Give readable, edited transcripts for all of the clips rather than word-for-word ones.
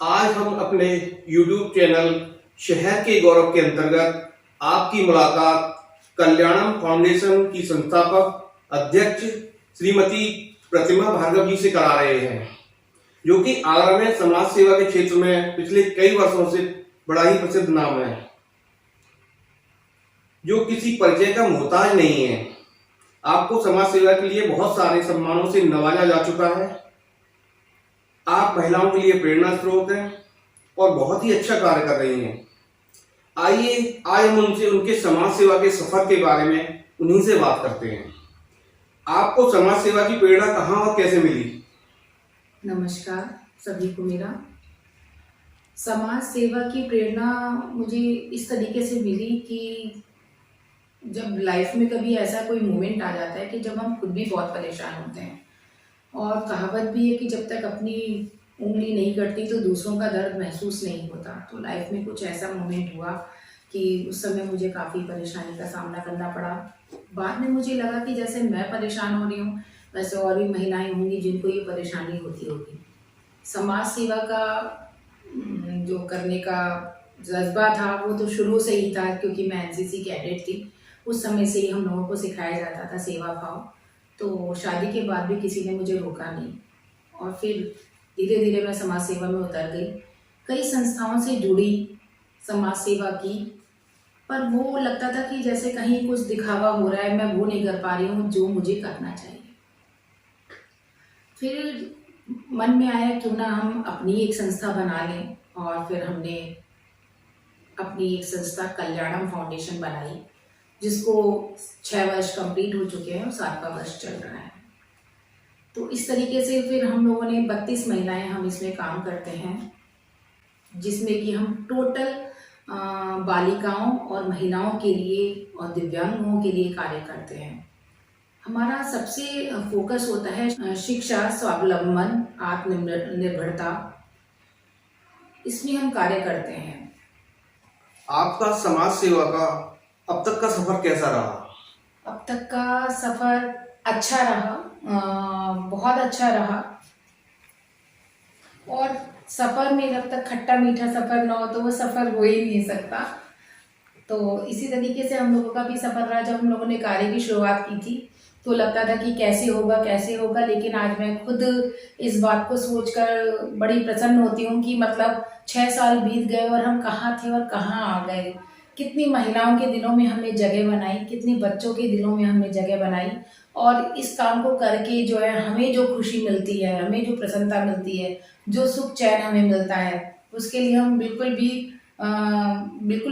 आज हम अपने YouTube चैनल शहर के गौरव के अंतर्गत आपकी मुलाकात कल्याणम फाउंडेशन की संस्थापक अध्यक्ष श्रीमती प्रतिमा भार्गव जी से करा रहे हैं, जो कि आगरा में समाज सेवा के क्षेत्र में पिछले कई वर्षों से बड़ा ही प्रसिद्ध नाम है, जो किसी परिचय का मोहताज नहीं है। आपको समाज सेवा के लिए बहुत सारे सम्मानों से नवाजा जा चुका है। आप महिलाओं के लिए प्रेरणा स्रोत हैं और बहुत ही अच्छा कार्य कर रही हैं। आइए आज हम उनसे उनके समाज सेवा के सफर के बारे में उन्हीं से बात करते हैं। आपको समाज सेवा की प्रेरणा कहाँ और कैसे मिली? नमस्कार सभी को। मेरा समाज सेवा की प्रेरणा मुझे इस तरीके से मिली कि जब लाइफ में कभी ऐसा कोई मोमेंट आ जाता है कि जब हम खुद भी बहुत परेशान होते हैं, और कहावत भी है कि जब तक अपनी उंगली नहीं कटती तो दूसरों का दर्द महसूस नहीं होता। तो लाइफ में कुछ ऐसा मोमेंट हुआ कि उस समय मुझे काफ़ी परेशानी का सामना करना पड़ा। बाद में मुझे लगा कि जैसे मैं परेशान हो रही हूँ वैसे और भी महिलाएं होंगी जिनको ये परेशानी होती होगी। समाज सेवा का जो करने का जज्बा था वो तो शुरू से ही था, क्योंकि मैं एनसीसी कैडेट थी। उस समय से ही हम लोगों को सिखाया जाता था सेवा भाव। तो शादी के बाद भी किसी ने मुझे रोका नहीं, और फिर धीरे धीरे मैं समाज सेवा में उतर गई। कई संस्थाओं से जुड़ी, समाज सेवा की, पर वो लगता था कि जैसे कहीं कुछ दिखावा हो रहा है, मैं वो नहीं कर पा रही हूँ जो मुझे करना चाहिए। फिर मन में आया क्यों ना हम अपनी एक संस्था बना लें, और फिर हमने अपनी एक संस्था कल्याणम फाउंडेशन बनाई, जिसको 6 वर्ष कंप्लीट हो चुके हैं और 7वां वर्ष चल रहा है। तो इस तरीके से फिर हम लोगों ने 32 महिलाएं हम इसमें काम करते हैं, जिसमें कि हम टोटल बालिकाओं और महिलाओं के लिए और दिव्यांग लोगों के लिए कार्य करते हैं। हमारा सबसे फोकस होता है शिक्षा, स्वावलंबन, आत्मनिर्भरता। इसमें हम कार्य करते हैं। आपका समाज सेवा का अब तक का सफर कैसा रहा? अब तक का सफ़र अच्छा रहा, बहुत अच्छा रहा। और सफ़र में जब तक खट्टा मीठा सफ़र ना हो तो वो सफ़र हो ही नहीं सकता। तो इसी तरीके से हम लोगों का भी सफ़र रहा। जब हम लोगों ने कार्य की शुरुआत की थी तो लगता था कि कैसे होगा, लेकिन आज मैं खुद इस बात को सोचकर बड़ी प्रसन्न होती हूँ कि मतलब 6 साल बीत गए और हम कहाँ थे और कहाँ आ गए। कितनी महिलाओं के दिलों में हमने जगह बनाई, कितने बच्चों के दिलों में हमने जगह बनाई, और इस काम को करके जो है हमें जो खुशी मिलती है, हमें जो प्रसन्नता मिलती है, जो सुख चैन हमें मिलता है, उसके लिए हम बिल्कुल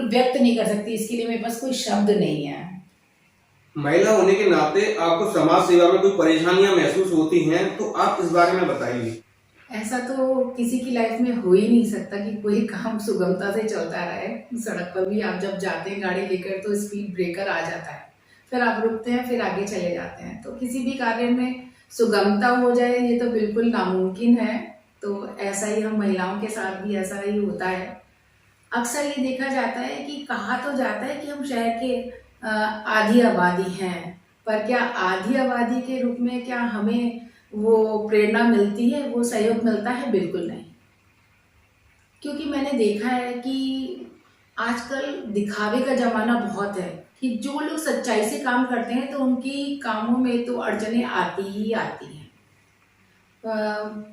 व्यक्त नहीं कर सकती। इसके लिए मेरे पास कोई शब्द नहीं है। महिला होने के नाते आपको समाज सेवा में कोई परेशानियां महसूस होती हैं, तो आप इस बारे में बताइए। ऐसा तो किसी की लाइफ में हो ही नहीं सकता कि कोई काम सुगमता से चलता रहे। सड़क पर भी आप जब जाते हैं गाड़ी लेकर तो स्पीड ब्रेकर आ जाता है, फिर आप रुकते हैं, फिर आगे चले जाते हैं। तो किसी भी कार्य में सुगमता हो जाए ये तो बिल्कुल नामुमकिन है। तो ऐसा ही हम महिलाओं के साथ भी ऐसा ही होता है। अक्सर ये देखा जाता है कि कहा तो जाता है कि हम शहर के आधी आबादी हैं, पर क्या आधी आबादी के रूप में क्या हमें वो प्रेरणा मिलती है, वो सहयोग मिलता है? बिल्कुल नहीं। क्योंकि मैंने देखा है कि आजकल दिखावे का ज़माना बहुत है, कि जो लोग सच्चाई से काम करते हैं तो उनकी कामों में तो अड़चनें आती ही आती हैं।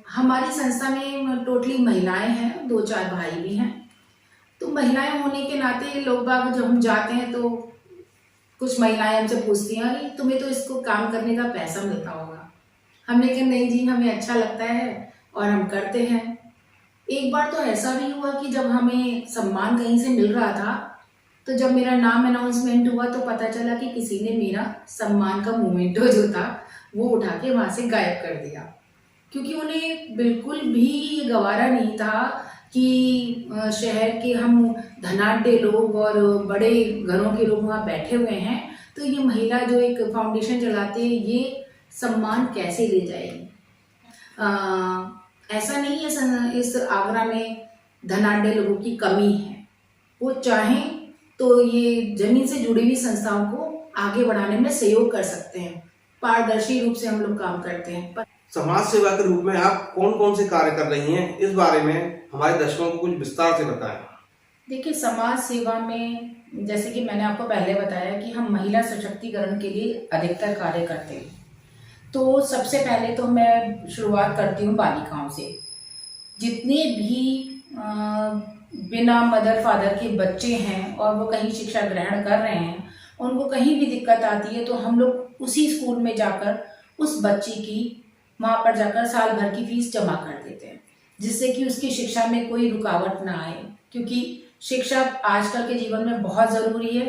हमारी संस्था में टोटली महिलाएं हैं, 2-4 भाई भी हैं। तो महिलाएं होने के नाते लोग बाग जब हम जाते हैं तो कुछ महिलाएं हमसे पूछती हैं, अरे तुम्हें तो इसको काम करने का पैसा मिलता होगा। हमने कहा नहीं जी, हमें अच्छा लगता है और हम करते हैं। एक बार तो ऐसा भी हुआ कि जब हमें सम्मान कहीं से मिल रहा था, तो जब मेरा नाम अनाउंसमेंट हुआ तो पता चला कि किसी ने मेरा सम्मान का मोमेंटो जो था वो उठा के वहाँ से गायब कर दिया। क्योंकि उन्हें बिल्कुल भी ये गवारा नहीं था कि शहर के हम धनाढ्य लोग और बड़े घरों के लोग वहाँ बैठे हुए हैं, तो ये महिला जो एक फाउंडेशन चलाते हैं ये सम्मान कैसे ले जाएगी। ऐसा नहीं है इस आगरा में धनाढ्य लोगों की कमी है। वो चाहें तो ये जमीन से जुड़ी हुई संस्थाओं को आगे बढ़ाने में सहयोग कर सकते हैं। पारदर्शी रूप से हम लोग काम करते हैं। समाज सेवा के रूप में आप कौन कौन से कार्य कर रही हैं, इस बारे में हमारे दर्शकों को कुछ विस्तार से बताएं। देखिए, समाज सेवा में जैसे कि मैंने आपको पहले बताया कि हम महिला सशक्तिकरण के लिए अधिकतर कार्य करते हैं। तो सबसे पहले तो मैं शुरुआत करती हूँ बालिकाओं से। जितने भी बिना मदर फादर के बच्चे हैं और वो कहीं शिक्षा ग्रहण कर रहे हैं, उनको कहीं भी दिक्कत आती है तो हम लोग उसी स्कूल में जाकर उस बच्ची की वहाँ पर जाकर साल भर की फीस जमा कर देते हैं, जिससे कि उसकी शिक्षा में कोई रुकावट ना आए, क्योंकि शिक्षा आजकल के जीवन में बहुत ज़रूरी है।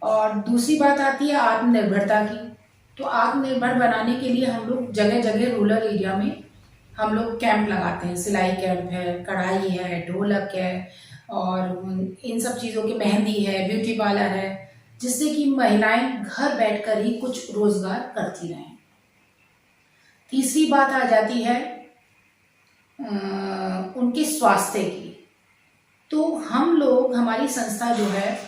और दूसरी बात आती है आत्मनिर्भरता की। तो आत्मनिर्भर बनाने के लिए हम लोग जगह जगह रूरल एरिया में हम लोग कैंप लगाते हैं। सिलाई कैंप है, कढ़ाई है, ढोलक है और इन सब चीज़ों की मेहंदी है, ब्यूटी पार्लर है, जिससे कि महिलाएं घर बैठकर ही कुछ रोजगार करती रहें। तीसरी बात आ जाती है उनके स्वास्थ्य की। तो हम लोग, हमारी संस्था जो है,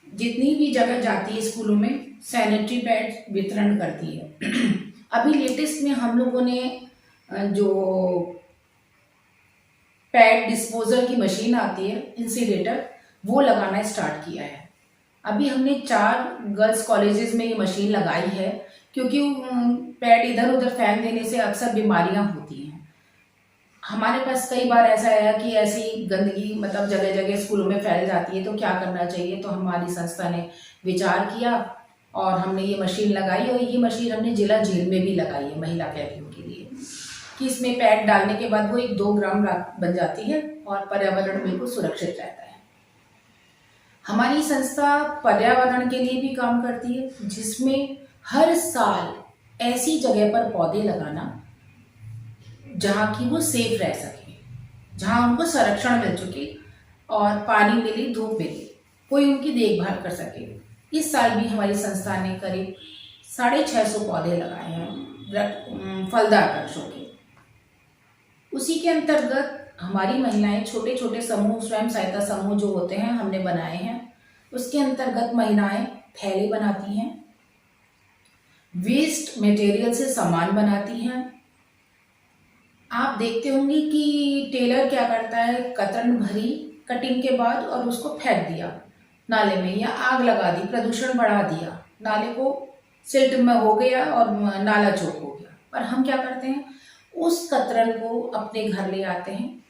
जितनी भी जगह जाती है स्कूलों में सैनिटरी पैड वितरण करती है। अभी लेटेस्ट में हम लोगों ने जो पैड डिस्पोजल की मशीन आती है, इंसिलेटर, वो लगाना स्टार्ट किया है। अभी हमने 4 गर्ल्स कॉलेजेस में ये मशीन लगाई है, क्योंकि पैड इधर उधर फेंक देने से अक्सर बीमारियां होती हैं। हमारे पास कई बार ऐसा आया कि ऐसी गंदगी मतलब जगह जगह स्कूलों में फैल जाती है, तो क्या करना चाहिए। तो हमारी संस्था ने विचार किया और हमने ये मशीन लगाई, और ये मशीन हमने जिला जेल में भी लगाई है महिला कैदियों के लिए, कि इसमें पैड डालने के बाद वो 1-2 ग्राम बन जाती है और पर्यावरण बिल्कुल सुरक्षित रहता है। हमारी संस्था पर्यावरण के लिए भी काम करती है, जिसमें हर साल ऐसी जगह पर पौधे लगाना जहाँ की वो सेफ रह सके, जहाँ उनको संरक्षण मिल चुके और पानी मिले, धूप मिले, कोई उनकी देखभाल कर सके। इस साल भी हमारी संस्था ने करीब 650 पौधे लगाए हैं फलदार वृक्षों के। उसी के अंतर्गत हमारी महिलाएं छोटे छोटे समूह, स्वयं सहायता समूह जो होते हैं, हमने बनाए हैं। उसके अंतर्गत महिलाएं थैले बनाती हैं, वेस्ट मटेरियल से सामान बनाती हैं। आप देखते होंगे कि टेलर क्या करता है, कतरन भरी कटिंग के बाद और उसको फेंक दिया नाले में, या आग लगा दी, प्रदूषण बढ़ा दिया, नाले को सिल्ट में हो गया और नाला चौक हो गया। पर हम क्या करते हैं, उस कतरन को अपने घर ले आते हैं,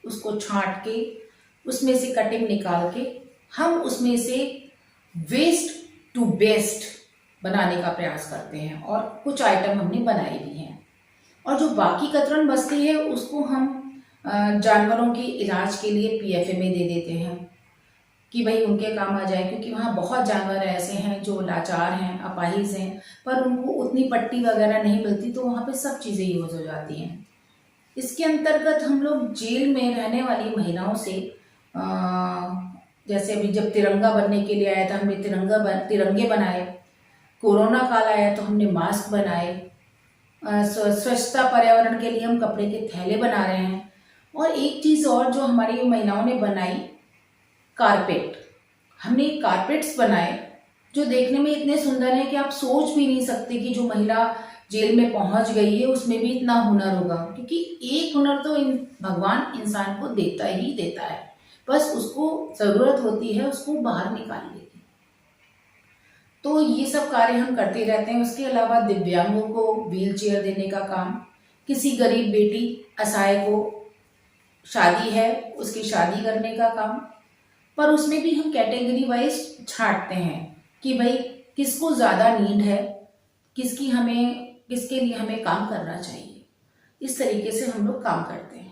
उसको छांट के उसमें से कटिंग निकाल के हम उसमें से वेस्ट टू बेस्ट बनाने का प्रयास करते हैं, और कुछ आइटम हमने बनाए भी हैं। और जो बाकी कतरन बचती है उसको हम जानवरों के इलाज के लिए PFA में दे देते हैं, कि भाई उनके काम आ जाए, क्योंकि वहाँ बहुत जानवर ऐसे हैं जो लाचार हैं, अपाहिज हैं, पर उनको उतनी पट्टी वगैरह नहीं मिलती, तो वहाँ पे सब चीज़ें यूज हो जाती हैं। इसके अंतर्गत हम लोग जेल में रहने वाली महिलाओं से जैसे अभी जब तिरंगा बनने के लिए आया था, हमने तिरंगे बनाए। कोरोना काल आया तो हमने मास्क बनाए। स्वच्छता पर्यावरण के लिए हम कपड़े के थैले बना रहे हैं। और एक चीज़ और जो हमारी महिलाओं ने बनाई, कारपेट। हमने कारपेट्स बनाए जो देखने में इतने सुंदर हैं कि आप सोच भी नहीं सकते कि जो महिला जेल में पहुंच गई है उसमें भी इतना हुनर होगा, क्योंकि एक हुनर तो भगवान इंसान को देता ही देता है, बस उसको ज़रूरत होती है उसको बाहर निकालने की। तो ये सब कार्य हम करते रहते हैं। उसके अलावा दिव्यांगों को व्हील चेयर देने का काम, किसी गरीब बेटी असहाय को शादी है उसकी शादी करने का काम, पर उसमें भी हम कैटेगरी वाइज छांटते हैं कि भाई किसको ज़्यादा नीड है, किसके लिए हमें काम करना चाहिए। इस तरीके से हम लोग काम करते हैं।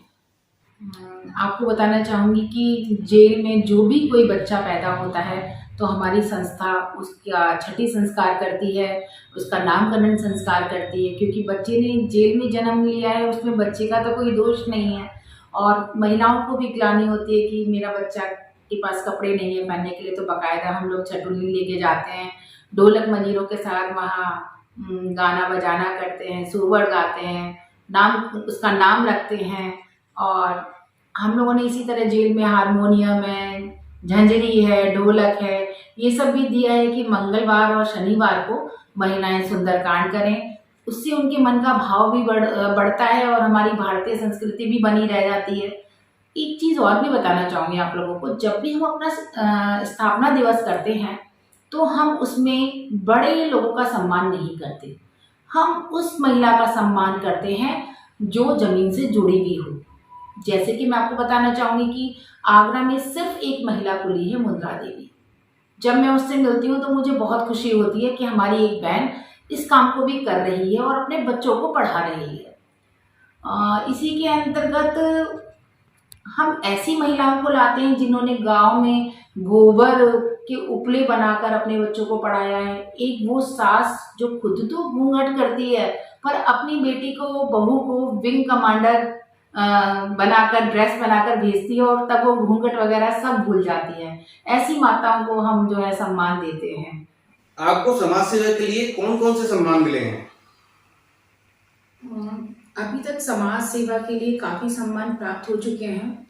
आपको बताना चाहूँगी कि जेल में जो भी कोई बच्चा पैदा होता है तो हमारी संस्था उसका छठी संस्कार करती है, उसका नामकरण संस्कार करती है, क्योंकि बच्चे ने जेल में जन्म लिया है, उसमें बच्चे का तो कोई दोष नहीं है। और महिलाओं को भी ग्लानि होती है कि मेरा बच्चा के पास कपड़े नहीं है पहनने के लिए, तो बाकायदा हम लोग छटुल्ली लेके जाते हैं, ढोलक मंजीरों के साथ वहाँ गाना बजाना करते हैं, सुरवड़ गाते हैं, उसका नाम रखते हैं। और हम लोगों ने इसी तरह जेल में हारमोनियम है, झंझरी है, ढोलक है, ये सब भी दिया है कि मंगलवार और शनिवार को महिलाएं सुंदरकांड करें, उससे उनके मन का भाव भी बढ़ता है और हमारी भारतीय संस्कृति भी बनी रह जाती है। एक चीज़ और भी बताना चाहूँगी आप लोगों को, जब भी हम अपना स्थापना दिवस करते हैं तो हम उसमें बड़े लोगों का सम्मान नहीं करते। हम उस महिला का सम्मान करते हैं जो ज़मीन से जुड़ी हुई हो। जैसे कि मैं आपको बताना चाहूँगी कि आगरा में सिर्फ एक महिला कुली है, मुद्रा देवी। जब मैं उससे मिलती हूँ तो मुझे बहुत खुशी होती है कि हमारी एक बहन इस काम को भी कर रही है और अपने बच्चों को पढ़ा रही है। इसी के अंतर्गत हम ऐसी महिलाओं को लाते हैं जिन्होंने गांव में गोबर के उपले बनाकर अपने बच्चों को पढ़ाया है। एक वो सास जो खुद तो घूंघट करती है पर अपनी बेटी को, बहू को विंग कमांडर बनाकर, ड्रेस बनाकर भेजती है और तब वो घूंघट वगैरह सब भूल जाती है। ऐसी माताओं को हम जो है सम्मान देते हैं। आपको समाज सेवा के लिए कौन कौन से सम्मान मिले हैं? अभी तक समाज सेवा के लिए काफ़ी सम्मान प्राप्त हो चुके हैं।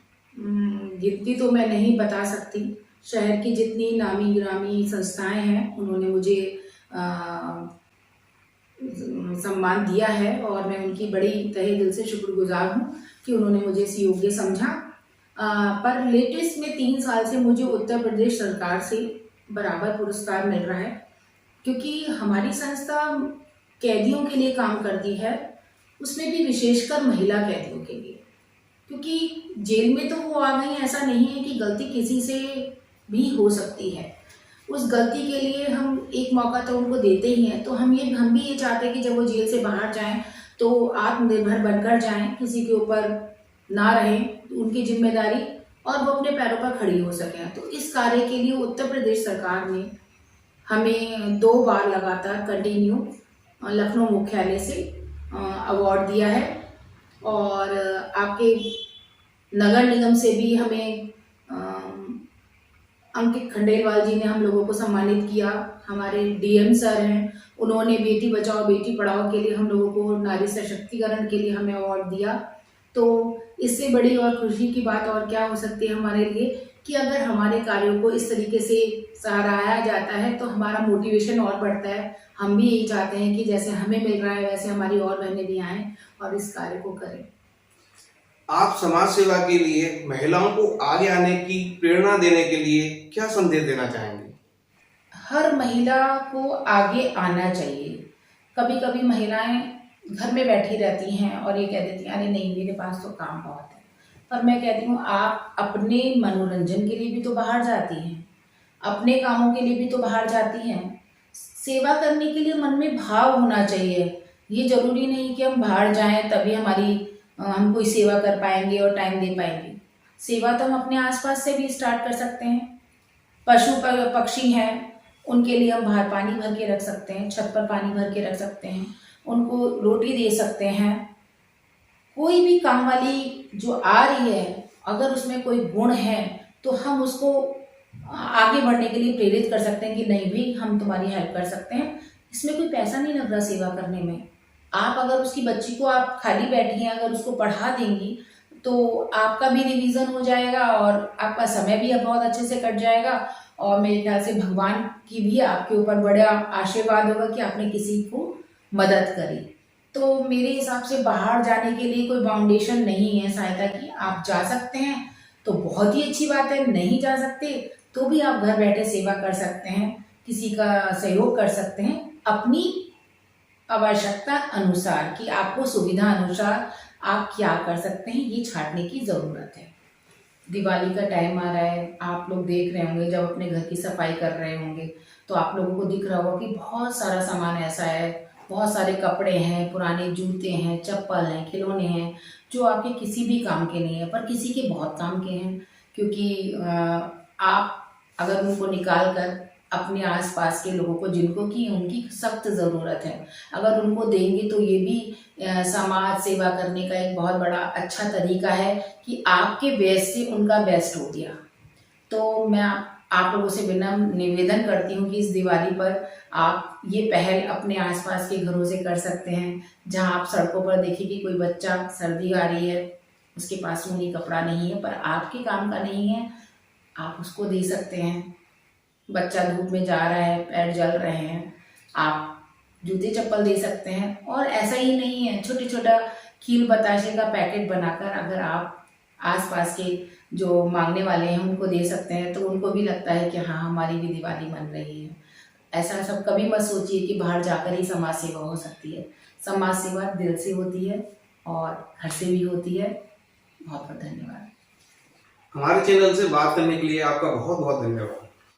गिनती तो मैं नहीं बता सकती। शहर की जितनी नामी गिरामी संस्थाएं हैं उन्होंने मुझे सम्मान दिया है और मैं उनकी बड़ी तहे दिल से शुक्रगुजार हूँ कि उन्होंने मुझे इस योग्य समझा। पर लेटेस्ट में 3 साल से मुझे उत्तर प्रदेश सरकार से बराबर पुरस्कार मिल रहा है, क्योंकि हमारी संस्था कैदियों के लिए काम करती है, उसमें भी विशेषकर महिला कैदियों के लिए। क्योंकि जेल में तो वो आ गई, ऐसा नहीं है कि गलती किसी से भी हो सकती है। उस गलती के लिए हम एक मौका तो उनको देते ही हैं। तो हम भी ये चाहते हैं कि जब वो जेल से बाहर जाएं तो आत्मनिर्भर बनकर जाएं, किसी के ऊपर ना रहें, उनकी जिम्मेदारी, और वो अपने पैरों पर खड़ी हो सकें। तो इस कार्य के लिए उत्तर प्रदेश सरकार ने हमें 2 बार लगातार कंटिन्यू लखनऊ मुख्यालय से अवार्ड दिया है और आपके नगर निगम से भी हमें अंकित खंडेलवाल जी ने हम लोगों को सम्मानित किया। हमारे डीएम सर हैं, उन्होंने बेटी बचाओ बेटी पढ़ाओ के लिए हम लोगों को, नारी सशक्तिकरण के लिए हमें अवार्ड दिया। तो इससे बड़ी और खुशी की बात और क्या हो सकती है हमारे लिए कि अगर हमारे कार्यों को इस तरीके से सराहाया जाता है तो हमारा मोटिवेशन और बढ़ता है। हम भी यही चाहते हैं कि जैसे हमें मिल रहा है वैसे हमारी और बहनें भी आएँ और इस कार्य को करें। आप समाज सेवा के लिए महिलाओं को आगे आने की प्रेरणा देने के लिए क्या संदेश देना चाहेंगे? हर महिला को आगे आना चाहिए। कभी कभी महिलाएं घर में बैठी रहती हैं और ये कह देती हैं अरे नहीं मेरे पास तो काम बहुत है। पर मैं कहती हूँ आप अपने मनोरंजन के लिए भी तो बाहर जाती हैं, अपने कामों के लिए भी तो बाहर जाती हैं। सेवा करने के लिए मन में भाव होना चाहिए। ये जरूरी नहीं कि हम बाहर जाएं तभी हम कोई सेवा कर पाएंगे और टाइम दे पाएंगे। सेवा तो हम अपने आसपास से भी स्टार्ट कर सकते हैं। पशु पक्षी हैं, उनके लिए हम बाहर पानी भर के रख सकते हैं, छत पर पानी भर के रख सकते हैं, उनको रोटी दे सकते हैं। कोई भी काम वाली जो आ रही है अगर उसमें कोई गुण है तो हम उसको आगे बढ़ने के लिए प्रेरित कर सकते हैं कि नहीं भी हम तुम्हारी हेल्प कर सकते हैं। इसमें कोई पैसा नहीं लग रहा सेवा करने में। आप अगर उसकी बच्ची को, आप खाली बैठी हैं, अगर उसको पढ़ा देंगी तो आपका भी रिवीजन हो जाएगा और आपका समय भी अब बहुत अच्छे से कट जाएगा और मेरे ख्याल से भगवान की भी आपके ऊपर बड़ा आशीर्वाद होगा कि आपने किसी को मदद करी। तो मेरे हिसाब से बाहर जाने के लिए कोई बाउंडेशन नहीं है सहायता की। आप जा सकते हैं तो बहुत ही अच्छी बात है, नहीं जा सकते तो भी आप घर बैठे सेवा कर सकते हैं, किसी का सहयोग कर सकते हैं अपनी आवश्यकता अनुसार, कि आपको सुविधा अनुसार आप क्या कर सकते हैं, ये छांटने की ज़रूरत है। दिवाली का टाइम आ रहा है, आप लोग देख रहे होंगे जब अपने घर की सफाई कर रहे होंगे तो आप लोगों को दिख रहा होगा कि बहुत सारा सामान ऐसा है, बहुत सारे कपड़े हैं, पुराने जूते हैं, चप्पल हैं, खिलौने हैं जो आपके किसी भी काम के नहीं है पर किसी के बहुत काम के हैं। क्योंकि आप अगर उनको निकाल कर अपने आसपास के लोगों को, जिनको कि उनकी सख्त ज़रूरत है, अगर उनको देंगे तो ये भी समाज सेवा करने का एक बहुत बड़ा अच्छा तरीका है कि आपके बेस्ट से उनका बेस्ट हो गया। तो मैं आप लोगों से विनम्र निवेदन करती हूँ कि इस दिवाली पर आप ये पहल अपने आसपास के घरों से कर सकते हैं। जहाँ आप सड़कों पर देखिए कि कोई बच्चा, सर्दी आ रही है, उसके पास ऊनी कपड़ा नहीं है पर आपके काम का नहीं है, आप उसको दे सकते हैं। बच्चा धूप में जा रहा है, पैर जल रहे हैं, आप जूते चप्पल दे सकते हैं। और ऐसा ही नहीं है, छोटे छोटा खील बताशे का पैकेट बनाकर अगर आप आसपास के जो मांगने वाले हैं उनको दे सकते हैं तो उनको भी लगता है कि हाँ, हमारी भी दिवाली मन रही है। ऐसा सब कभी मत सोचिए कि बाहर जाकर ही समाज सेवा हो सकती है। समाज सेवा दिल से होती है और घर से भी होती है। बहुत बहुत धन्यवाद। हमारे चैनल से बात करने के लिए आपका बहुत बहुत धन्यवाद।